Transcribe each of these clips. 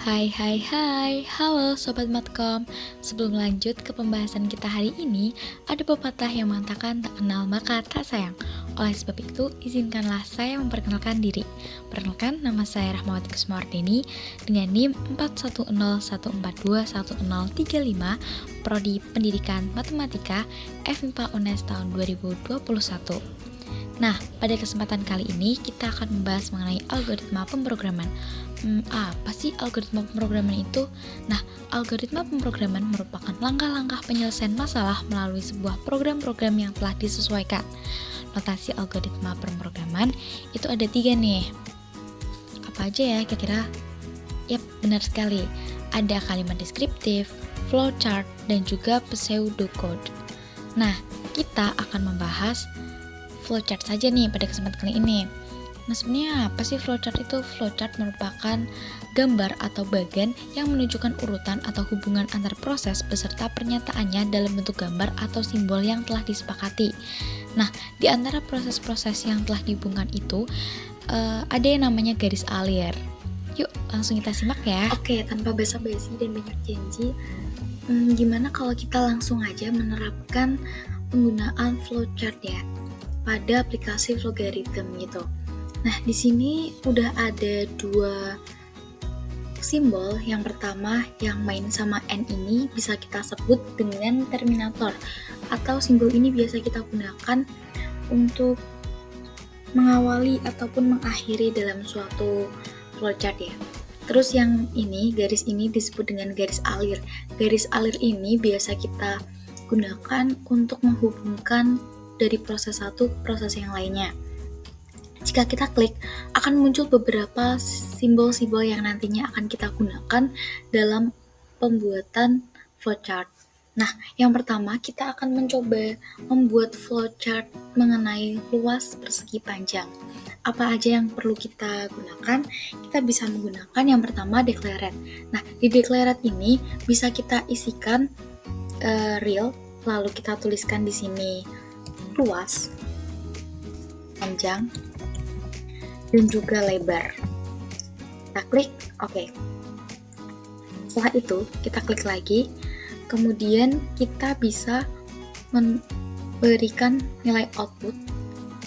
Hai, halo Sobat Matkom. Sebelum lanjut ke pembahasan kita hari ini, ada pepatah yang mengatakan tak kenal maka tak sayang. Oleh sebab itu, izinkanlah saya memperkenalkan diri. Perkenalkan, nama saya Rahmawati Kusmawardeni dengan NIM 4101421035, Prodi Pendidikan Matematika FMIPA UNES tahun 2021. Nah, pada kesempatan kali ini kita akan membahas mengenai algoritma pemrograman. Apa sih algoritma pemrograman itu? Nah, algoritma pemrograman merupakan langkah-langkah penyelesaian masalah melalui sebuah program-program yang telah disesuaikan. Notasi algoritma pemrograman itu ada 3 nih. Apa aja ya kira-kira? Yap, benar sekali. Ada kalimat deskriptif, flowchart, dan juga pseudocode. Nah, kita akan membahas flowchart saja nih pada kesempatan kali ini. Nah, sebenarnya apa sih flowchart itu? Flowchart merupakan gambar atau bagan yang menunjukkan urutan atau hubungan antar proses beserta pernyataannya dalam bentuk gambar atau simbol yang telah disepakati. Nah, di antara proses-proses yang telah dihubungkan itu, ada yang namanya garis alir. Yuk, langsung kita simak ya. Oke, tanpa basa-basi dan banyak janji, gimana kalau kita langsung aja menerapkan penggunaan flowchart ya pada aplikasi Flowgarithm gitu. Nah, di sini udah ada 2 simbol. Yang pertama, yang main sama N ini bisa kita sebut dengan terminator, atau simbol ini biasa kita gunakan untuk mengawali ataupun mengakhiri dalam suatu flowchart ya. Terus yang ini, garis ini disebut dengan garis alir. Garis alir ini biasa kita gunakan untuk menghubungkan dari proses satu ke proses yang lainnya. Jika kita klik, akan muncul beberapa simbol-simbol yang nantinya akan kita gunakan dalam pembuatan flowchart. Nah, yang pertama kita akan mencoba membuat flowchart mengenai luas persegi panjang. Apa aja yang perlu kita gunakan? Kita bisa menggunakan yang pertama declared. Nah, di declared ini bisa kita isikan real, lalu kita tuliskan di sini luas, panjang, dan juga lebar. Kita klik OK. Setelah itu kita klik lagi, kemudian kita bisa memberikan nilai output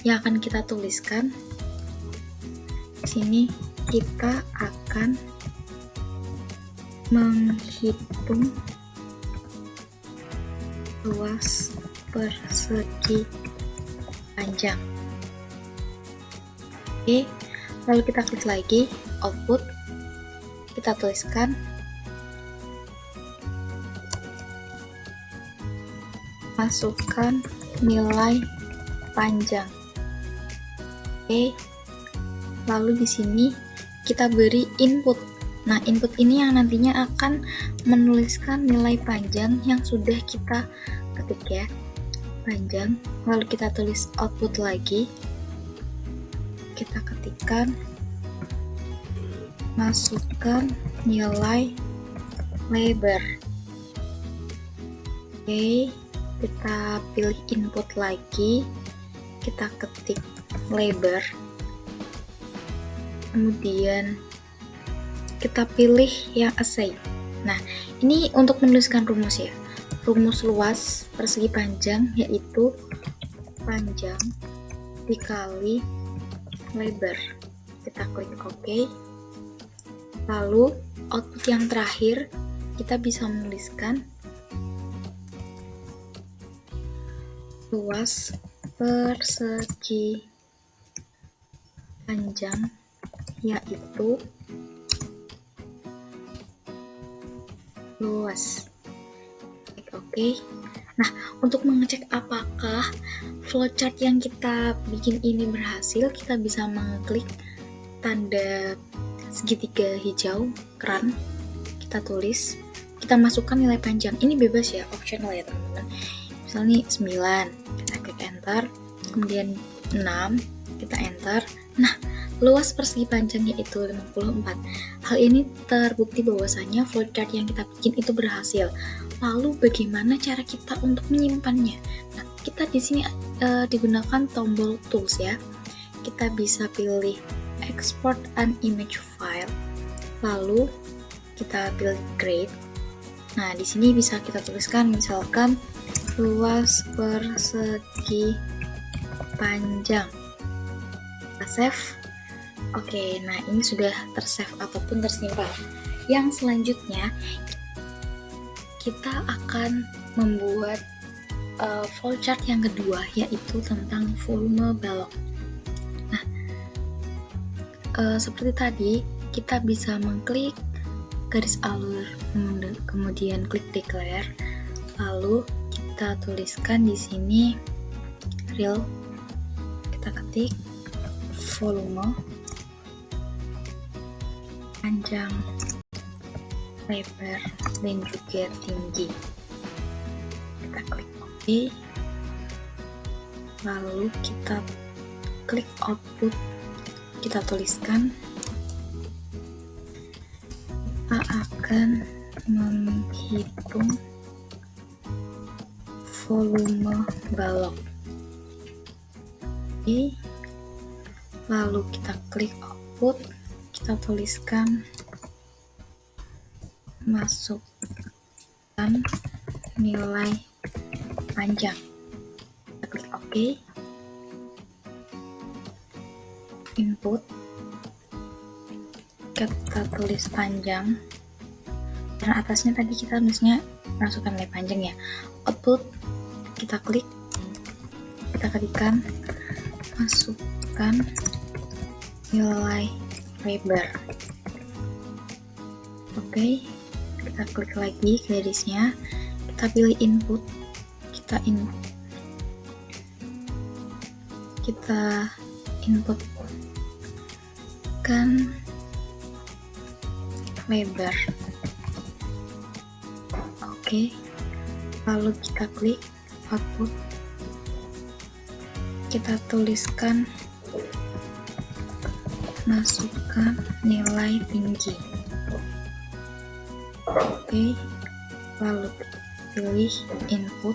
yang akan kita tuliskan. Di sini kita akan menghitung luas persegi panjang. Oke, lalu kita klik lagi output, kita tuliskan masukkan nilai panjang. Oke, lalu di sini kita beri input. Nah, input ini yang nantinya akan menuliskan nilai panjang yang sudah kita ketik ya, panjang. Lalu kita tulis output lagi, kita ketikkan masukkan nilai lebar. Oke, kita pilih input lagi, kita ketik lebar, kemudian kita pilih yang assign. Nah, ini untuk menuliskan rumus ya. Rumus luas persegi panjang yaitu panjang dikali lebar. Kita klik OK. Lalu output yang terakhir kita bisa menuliskan luas persegi panjang yaitu luas. Oke. Nah, untuk mengecek apakah flowchart yang kita bikin ini berhasil, kita bisa mengklik tanda segitiga hijau keran, kita tulis, kita masukkan nilai panjang. Ini bebas ya, optional ya teman-teman. Misalnya 9, kita klik enter, kemudian 6, kita enter. Nah, luas persegi panjangnya itu 54. Hal ini terbukti bahwasanya flowchart yang kita bikin itu berhasil. Lalu bagaimana cara kita untuk menyimpannya? Nah, kita di sini digunakan tombol tools ya. Kita bisa pilih export an image file. Lalu kita pilih grade. Nah, di sini bisa kita tuliskan misalkan luas persegi panjang. Kita save. Oke, nah ini sudah tersave ataupun tersimpan. Yang selanjutnya kita akan membuat flowchart yang kedua, yaitu tentang volume balok. Nah, seperti tadi, kita bisa mengklik garis alur, kemudian klik declare, lalu kita tuliskan di sini real, kita ketik volume panjang, lebar, dan juga tinggi. Kita klik OK, lalu kita klik output, kita tuliskan kita akan menghitung volume balok. Oke, lalu kita klik output, kita tuliskan masukkan nilai panjang. Kita klik OK, input, kita tulis panjang, karena atasnya tadi kita tulisnya masukkan nilai panjang ya. Output, kita klik, kita ketikkan masukkan nilai lebar. Oke, kita klik lagi garisnya, kita pilih input, kita inputkan lebar. Oke, lalu kita klik output, kita tuliskan masukkan nilai tinggi. Oke, lalu pilih input,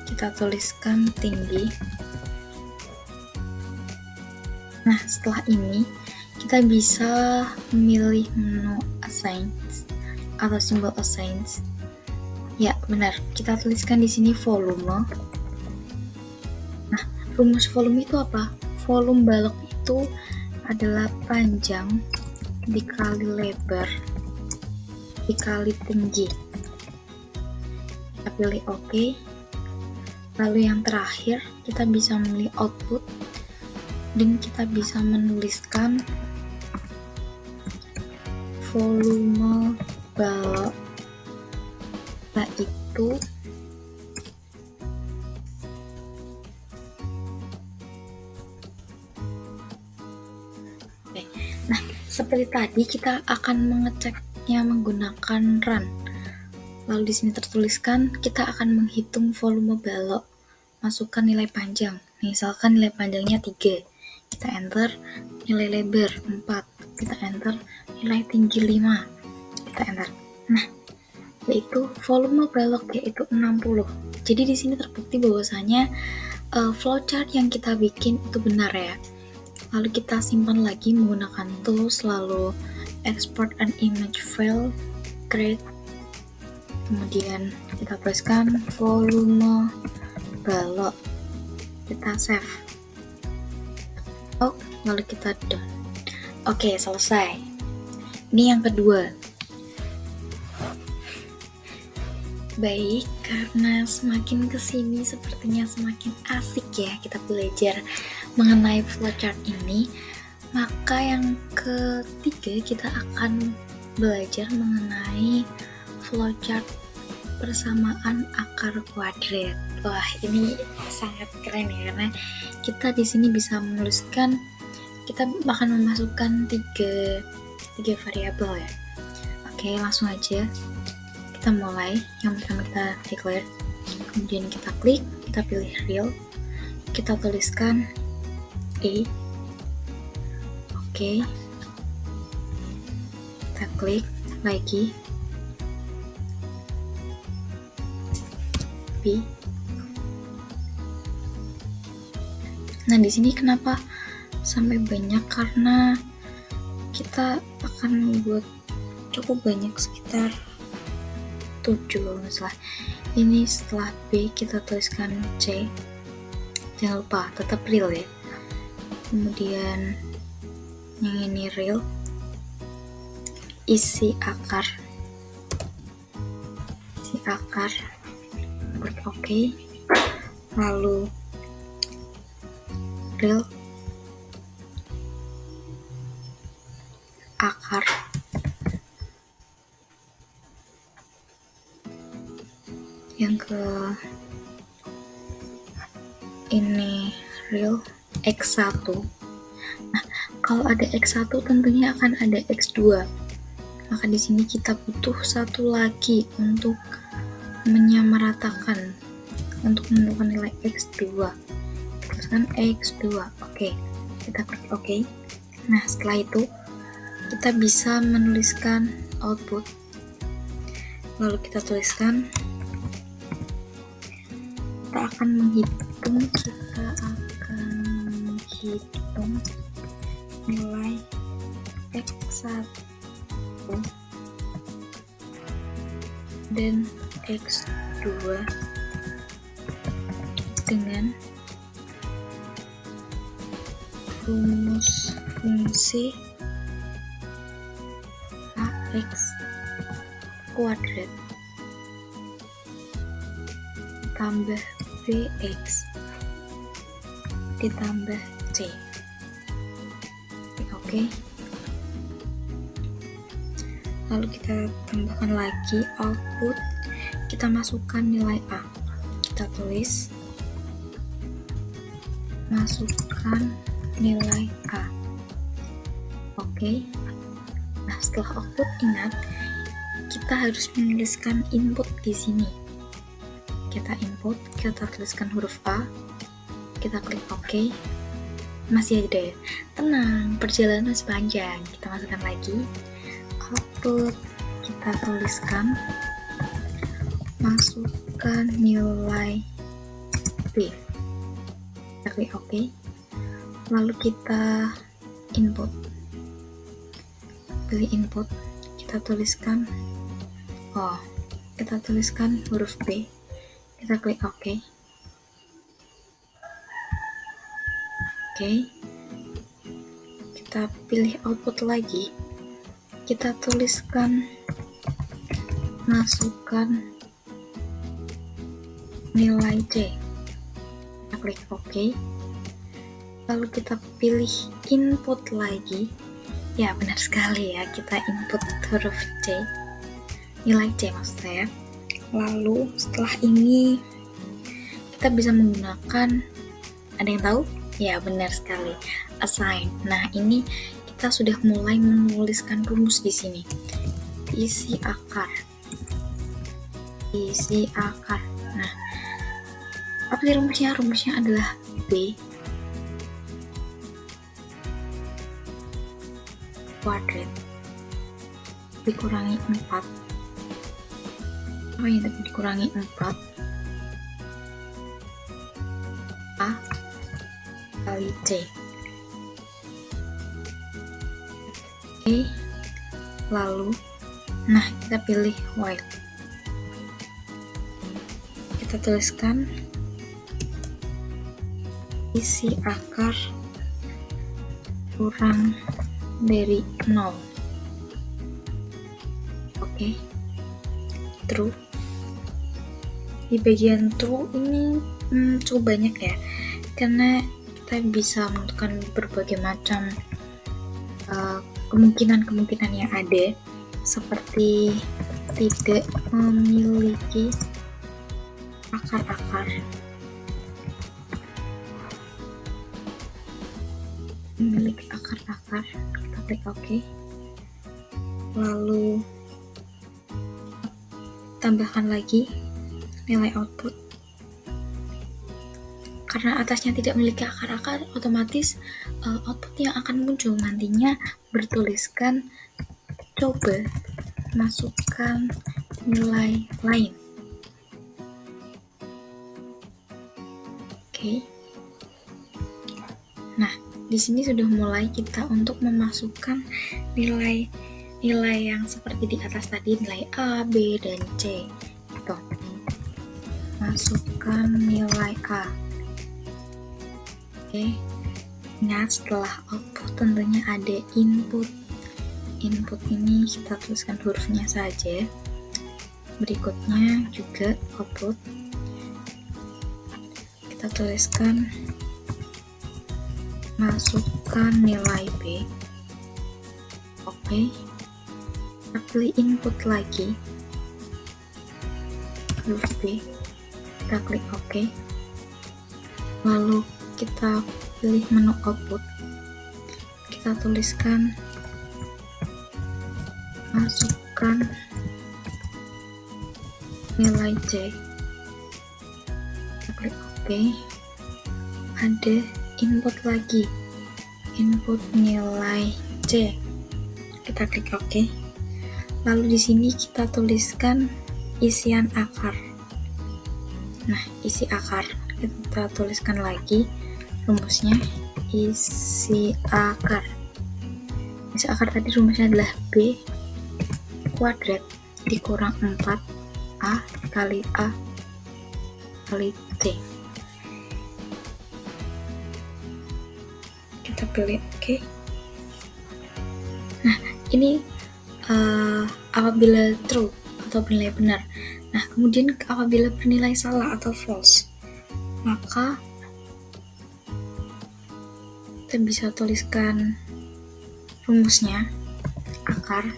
kita tuliskan tinggi. Nah, setelah ini kita bisa memilih menu assign atau simbol assign. Ya, benar. Kita tuliskan di sini volume. Nah, rumus volume itu apa? Volume balok itu adalah panjang dikali lebar dikali tinggi. Kita pilih OK. Lalu yang terakhir, kita bisa memilih output dan kita bisa menuliskan volume balok, yaitu nah, seperti tadi kita akan mengeceknya menggunakan run. Lalu di sini tertuliskan kita akan menghitung volume balok, masukkan nilai panjang. Misalkan nilai panjangnya 3. Kita enter, nilai lebar 4. Kita enter, nilai tinggi 5. Kita enter. Nah, yaitu volume balok yaitu 60. Jadi di sini terbukti bahwasanya flowchart yang kita bikin itu benar ya. Lalu kita simpan lagi menggunakan tools, lalu export an image file, create, kemudian kita tuliskan volume balok, kita save. Oh, lalu kita done. Oke, selesai. Ini yang kedua. Baik, karena semakin kesini sepertinya semakin asik ya kita belajar mengenai flowchart ini, maka yang ketiga kita akan belajar mengenai flowchart persamaan akar kuadrat. Wah, ini sangat keren ya, karena kita di sini bisa menuliskan, kita akan memasukkan tiga variabel ya. Oke, langsung aja kita mulai. Yang pertama kita declare, kemudian kita klik, kita pilih real, kita tuliskan A. Oke, kita klik lagi B. Nah, di sini kenapa sampai banyak? Karena kita akan membuat cukup banyak, sekitar 7 kalau nggak salah. Ini setelah B kita tuliskan C, jangan lupa tetap real ya. Kemudian yang ini real, isi akar, klik OK, lalu real akar, yang ke ini real X1. Nah, kalau ada X1 tentunya akan ada X2. Maka di sini kita butuh satu lagi untuk menyamaratakan, untuk menentukan nilai X2. Tuliskan X2. Oke, kita klik OK. Nah, setelah itu kita bisa menuliskan output. Lalu kita tuliskan, kita akan menghitung nilai X1 dan X2 dengan rumus fungsi AX kuadrat tambah BX ditambah C. Oke. Lalu kita tambahkan lagi output, kita masukkan nilai A, kita tulis masukkan nilai A. Oke. Nah, setelah output, ingat kita harus menuliskan input di sini. Kita input, kita tuliskan huruf A, kita klik OK. Masih ada ya? Tenang, perjalanan masih panjang. Kita masukkan lagi output, kita tuliskan masukkan nilai B, kita klik OK. Lalu kita input, pilih input, kita tuliskan huruf B, kita klik OK. Oke, kita pilih output lagi, kita tuliskan masukkan nilai C, kita klik OK. Lalu kita pilih input lagi, ya benar sekali ya, kita input huruf C, nilai C maksud saya. Lalu setelah ini kita bisa menggunakan, ada yang tahu? Ya benar sekali, assign. Nah, ini kita sudah mulai menuliskan rumus di sini. Isi akar. Nah, apa sih rumusnya? Rumusnya adalah B kuadrat dikurangi 4. Dikurangi 4 A kali C. Oke, lalu nah kita pilih while, kita tuliskan isi akar kurang dari 0. Oke, true. Di bagian true ini cukup banyak ya, karena kita bisa menentukan berbagai macam kemungkinan yang ada, seperti tidak memiliki akar-akar, kita klik OK. Lalu tambahkan lagi nilai output. Karena atasnya tidak memiliki akar-akar, otomatis output yang akan muncul nantinya bertuliskan coba masukkan nilai lain. Oke. Nah, di sini sudah mulai kita untuk memasukkan nilai yang seperti di atas tadi, nilai A, B, dan C. Gitu. Masukkan nilai A. Oke. Ingat, setelah output tentunya ada input. Input ini kita tuliskan hurufnya saja. Berikutnya juga output. Kita tuliskan masukkan nilai B. Oke. Kita pilih input lagi. Huruf B. Kita klik OK. Lalu kita pilih menu output. Kita tuliskan masukkan nilai C. Kita klik OK. Ada input lagi, input nilai C. Kita klik OK. Lalu di sini kita tuliskan isian akar. Nah, isi akar kita tuliskan lagi rumusnya. Isi akar tadi rumusnya adalah B kuadrat dikurang 4A kali A kali T. Kita pilih OK. Nah, ini apabila true atau bernilai benar. Nah, kemudian apabila bernilai salah atau false, maka kita bisa tuliskan rumusnya. Akar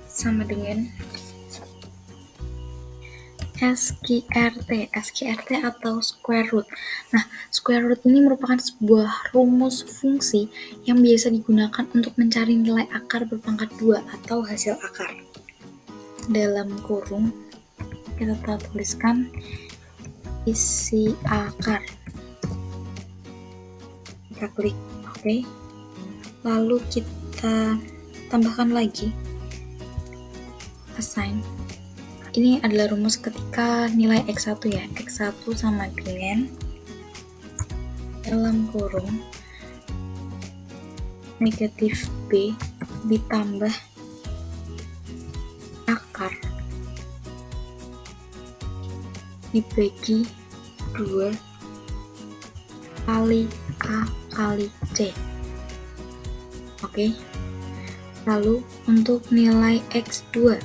sama dengan SQRT atau square root. Nah, square root ini merupakan sebuah rumus fungsi yang biasa digunakan untuk mencari nilai akar berpangkat 2 atau hasil akar. Dalam kurung kita tuliskan isi akar. Kita klik OK. Lalu kita tambahkan lagi assign. Ini adalah rumus ketika nilai X1 ya. X1 sama dengan dalam kurung negatif B ditambah akar dibagi 2 kali A kali C. Oke. Lalu untuk nilai X2,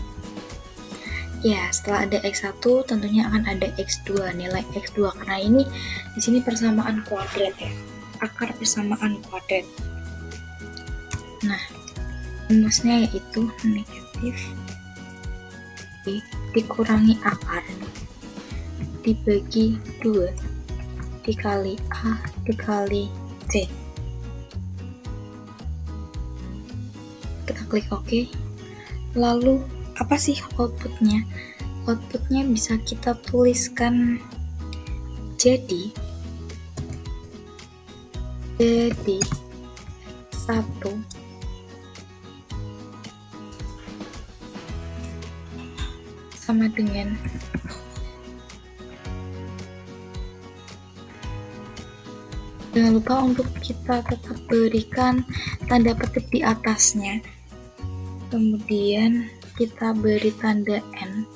ya, setelah ada X1 tentunya akan ada X2, nilai X2 karena ini di sini persamaan kuadrat ya. Akar persamaan kuadrat. Nah, rumusnya yaitu negatif B dikurangi akar dibagi 2 dikali A dikali C. Kita klik OK. Lalu apa sih outputnya? Outputnya bisa kita tuliskan jadi 1 sama dengan jangan lupa untuk kita tetap berikan tanda petik di atasnya. Kemudian kita beri tanda N.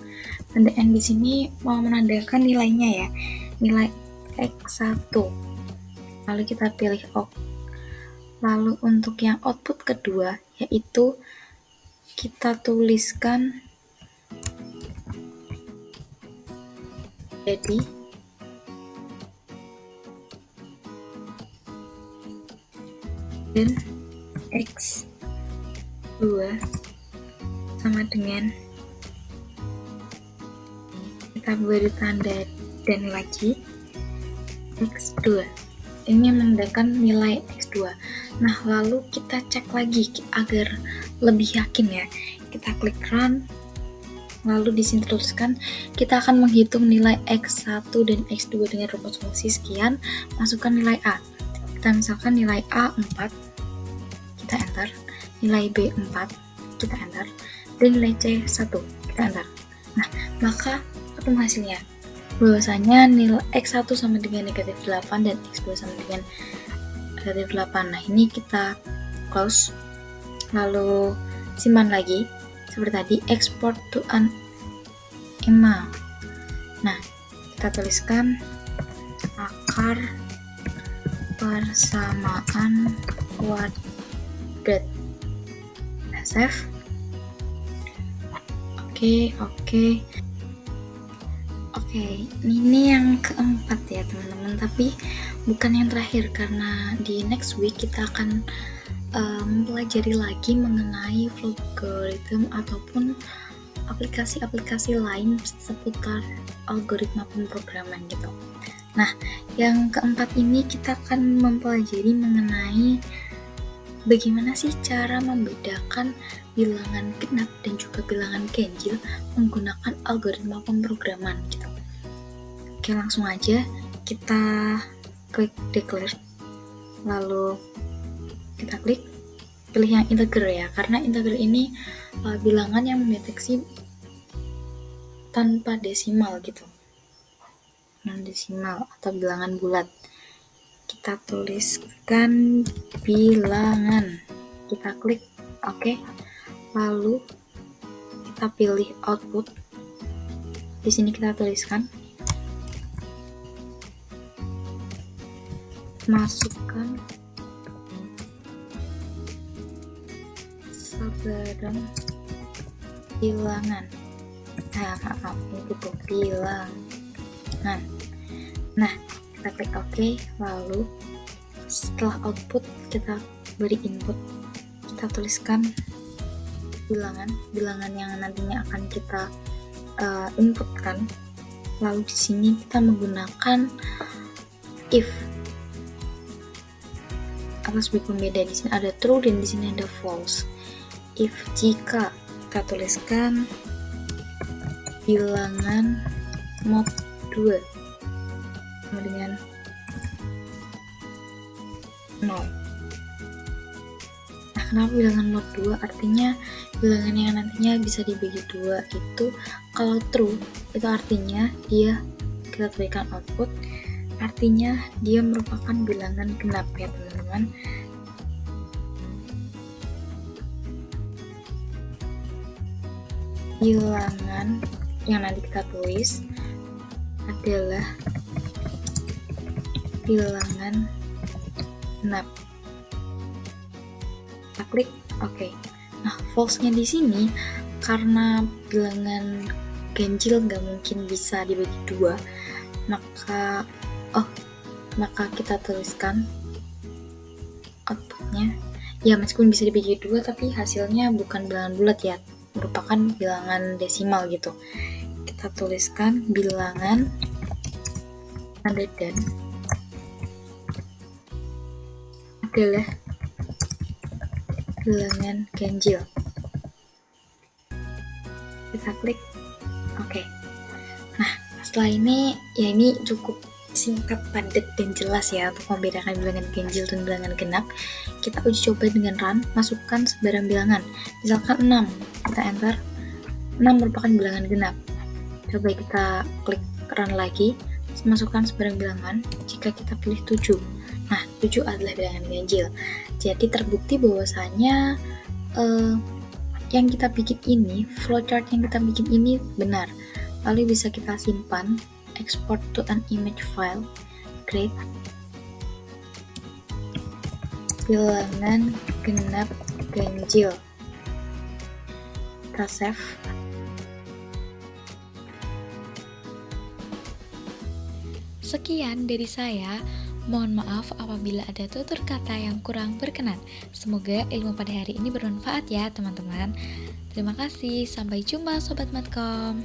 Tanda N di sini mau menandakan nilainya ya, nilai X1. Lalu kita pilih OK. Lalu untuk yang output kedua yaitu kita tuliskan jadi dan X2 sama dengan kita beri tanda dan lagi X2. Ini menandakan nilai X2. Nah, lalu kita cek lagi agar lebih yakin ya. Kita klik run. Lalu di sini tuliskan kita akan menghitung nilai X1 dan X2 dengan rumus fungsi sekian, masukkan nilai A. Kita misalkan nilai A 4, kita enter, nilai B 4, kita enter, dan nilai C 1, kita enter. Nah, maka ketemu hasilnya. Bahwasanya nilai X1 sama dengan negatif 8 dan X2 sama dengan kuantitatif 8. Nah, ini kita close, lalu simpan lagi seperti tadi, export to an email. Nah, kita tuliskan akar persamaan kuadrat. Save. Oke, ini yang keempat ya teman-teman, tapi bukan yang terakhir, karena di next week kita akan mempelajari lagi mengenai algoritma ataupun aplikasi-aplikasi lain seputar algoritma pemrograman gitu. Nah, yang keempat ini kita akan mempelajari mengenai bagaimana sih cara membedakan bilangan genap dan juga bilangan ganjil menggunakan algoritma pemrograman gitu. Oke, langsung aja kita klik declare, lalu kita klik pilih yang integer ya, karena integer ini bilangan yang mendeteksi tanpa desimal gitu, non desimal atau bilangan bulat. Kita tuliskan bilangan, kita klik oke, lalu kita pilih output. Di sini kita tuliskan masukkan sebarang bilangan. Ini gitu, bilangan. Nah, kita klik OK, lalu setelah output kita beri input, kita tuliskan bilangan yang nantinya akan kita inputkan. Lalu di sini kita menggunakan if atau sebagai pembeda. Di sini ada true dan di sini ada false. If jika kita tuliskan bilangan mod 2 kemudian 0. Nah, kenapa bilangan mod 2? Artinya bilangan yang nantinya bisa dibagi 2 itu kalau true itu artinya kita berikan output, artinya dia merupakan bilangan genap ya teman-teman. Bilangan yang nanti kita tulis adalah bilangan genap. Kita klik OK. Nah, false-nya di sini karena bilangan ganjil nggak mungkin bisa dibagi 2, maka kita tuliskan outputnya ya meskipun bisa dibagi 2 tapi hasilnya bukan bilangan bulat ya, merupakan bilangan desimal gitu. Kita tuliskan bilangan dan adalah bilangan ganjil. Kita klik OK. Nah, setelah ini ya ini cukup singkat, padat, dan jelas ya untuk membedakan bilangan ganjil dan bilangan genap. Kita uji coba dengan run, masukkan sebarang bilangan. Misalkan 6, kita enter. 6 merupakan bilangan genap. Coba kita klik run lagi, masukkan sebarang bilangan. Jika kita pilih 7, nah 7 adalah bilangan ganjil. Jadi terbukti bahwasanya yang kita bikin ini, flowchart yang kita bikin ini benar. Lalu bisa kita simpan, export to an image file, create bilangan genap ganjil. Kita save. Sekian dari saya. Mohon maaf apabila ada tutur kata yang kurang berkenan. Semoga ilmu pada hari ini bermanfaat ya teman-teman. Terima kasih, sampai jumpa Sobat Matkom.